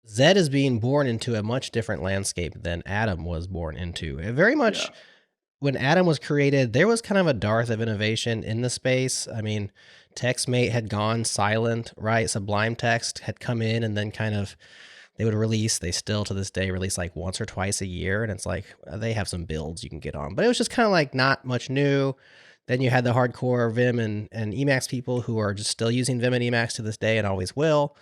Zed is being born into a much different landscape than Adam was born into. It very Yeah. much, when Adam was created, there was kind of a dearth of innovation in the space. I mean, TextMate had gone silent, right? Sublime Text had come in and then kind of they would release, they still to this day release like once or twice a year. And it's like they have some builds you can get on, but it was just kind of like not much new. Then you had the hardcore Vim and Emacs people who are just still using Vim and Emacs to this day and always will.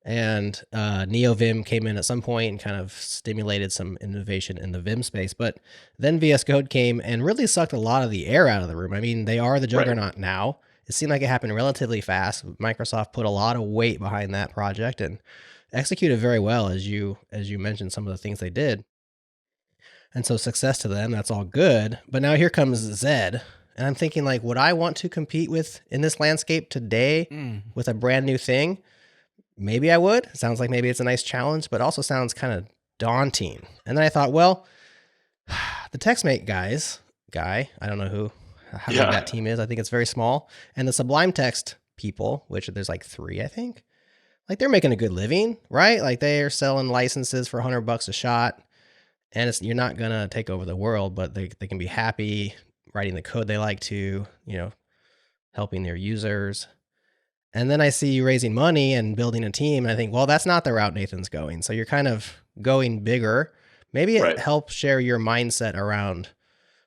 And NeoVim came in at some point and kind of stimulated some innovation in the Vim space. But then VS Code came and really sucked a lot of the air out of the room. I mean, they are the Right. juggernaut now. It seemed like it happened relatively fast. Microsoft put a lot of weight behind that project and executed very well, as you mentioned some of the things they did. And so success to them, that's all good. But now here comes Zed. And I'm thinking, like, would I want to compete with in this landscape today with a brand new thing? Maybe I would. Sounds like maybe it's a nice challenge, but also sounds kind of daunting. And then I thought, well, the TextMate guy, I don't know how big that team is. I think it's very small. And the Sublime Text people, which there's like 3, I think, like they're making a good living, right? Like they are selling licenses for $100 a shot. And you're not going to take over the world, but they can be happy writing the code they like to, helping their users. And then I see you raising money and building a team. And I think, well, that's not the route Nathan's going. So you're kind of going bigger. Maybe it helps share your mindset around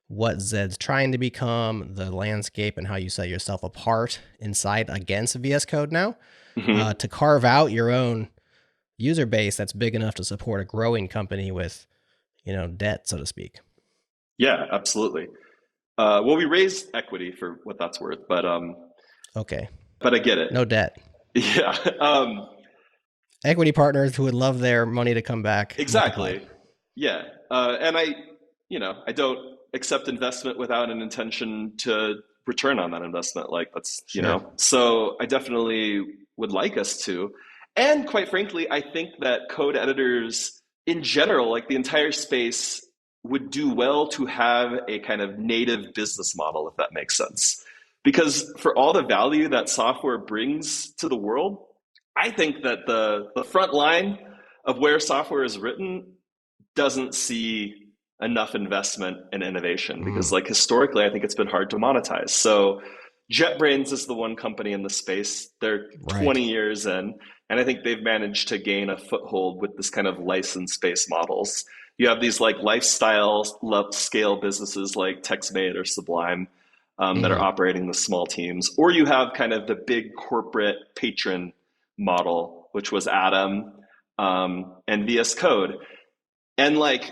what Zed's trying to become, the landscape, and how you set yourself apart inside against VS Code now, to carve out your own user base that's big enough to support a growing company with, debt, so to speak. Yeah, absolutely. Well, we raised equity for what that's worth, but okay. But I get it. No debt. Yeah. Equity partners who would love their money to come back. Exactly. Multiplied. Yeah. And I don't accept investment without an intention to return on that investment. Like that's, so I definitely would like us to. And quite frankly, I think that code editors in general, like the entire space, would do well to have a kind of native business model, if that makes sense. Because for all the value that software brings to the world, I think that the front line of where software is written doesn't see enough investment and innovation because like historically, I think it's been hard to monetize. So JetBrains is the one company in the space. They're 20 years in, and I think they've managed to gain a foothold with this kind of license-based models. You have these like lifestyle scale businesses like TextMate or Sublime that are operating the small teams, or you have kind of the big corporate patron model, which was Adam and VS Code. And like,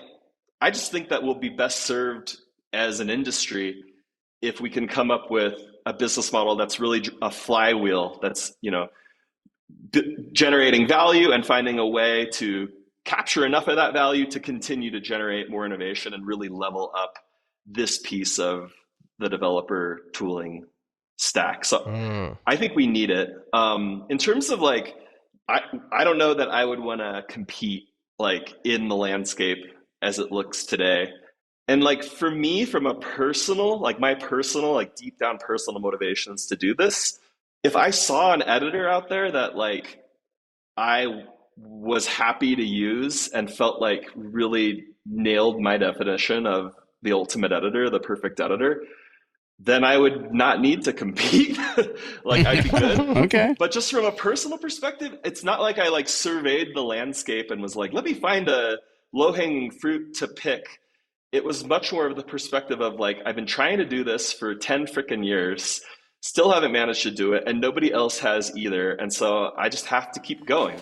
I just think that we'll be best served as an industry if we can come up with a business model that's really a flywheel that's, generating value and finding a way to capture enough of that value to continue to generate more innovation and really level up this piece of the developer tooling stack. So I think we need it. In terms of like, I don't know that I would want to compete like in the landscape as it looks today. And like for me, from a personal, like my personal, like deep down personal motivations to do this, if I saw an editor out there that like I was happy to use and felt like really nailed my definition of the ultimate editor, the perfect editor, then I would not need to compete. Like I'd be good. Okay. But just from a personal perspective, it's not like I like surveyed the landscape and was like, let me find a low-hanging fruit to pick. It was much more of the perspective of like, I've been trying to do this for 10 freaking years, still haven't managed to do it, and nobody else has either. And so I just have to keep going.